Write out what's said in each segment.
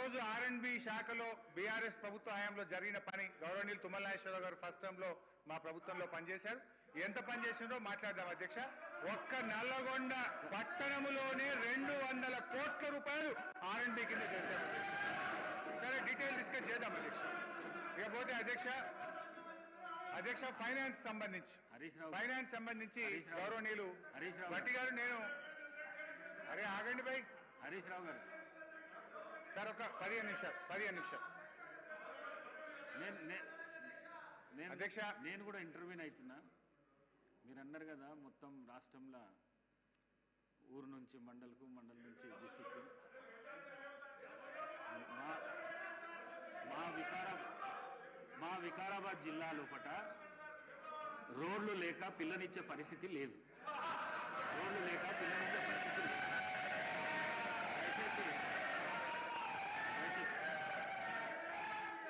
ఈరోజు ఆర్ఎండ్బి శాఖలో బీఆర్ఎస్ ప్రభుత్వ హయాంలో జరిగిన పని గౌరవనీయులు తుమ్మల నాగేశ్వరరావు గారు ఫస్ట్ టర్మ్లో మా ప్రభుత్వంలో పనిచేశారు. ఎంత పనిచేసిందో మాట్లాడదాం అధ్యక్ష. ఒక్క నల్లగొండ పట్టణంలోనే 200 కోట్ల రూపాయలు ఆర్ఎండ్బి కింద చేశారు అధ్యక్ష. సరే డీటెయిల్ డిస్కస్ చేద్దాం అధ్యక్ష. ఇకపోతే అధ్యక్ష ఫైనాన్స్ సంబంధించి గౌరవనీయులు భట్టి గారు నేను ఆగండి భాయ్ హరీష్ రావు గారు సార్ ఒక 15 నిమిషాలు అధ్యక్ష నేను కూడా ఇంటర్వ్యూని అవుతున్నా. మీరు అన్నారు కదా మొత్తం రాష్ట్రంలో ఊరు నుంచి మండలకు మండలం నుంచి డిస్టిక్ మా వికారాబాద్ జిల్లా లోపట రోడ్లు లేక పిల్లనిచ్చే పరిస్థితి లేదు.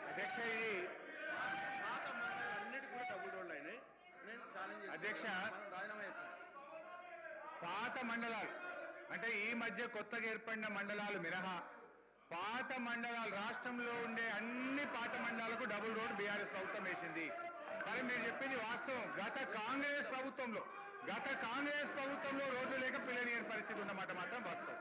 అధ్యక్ష ఇది అన్నిటి కూడా డబుల్ రోడ్లు అయినాయి. నేను ఛాలెంజ్ అధ్యక్ష రాజీనామా చేస్తాను. పాత మండలాలు అంటే ఈ మధ్య కొత్తగా ఏర్పడిన మండలాలు మినహా పాత మండలాలు రాష్ట్రంలో ఉండే అన్ని పాత మండలాలకు డబుల్ రోడ్ బీఆర్ఎస్ ప్రభుత్వం వేసింది. సరే మీరు చెప్పింది వాస్తవం. గత కాంగ్రెస్ ప్రభుత్వంలో రోడ్లు లేక పిల్లనియని పరిస్థితి ఉన్నమాట మాత్రం వాస్తవం.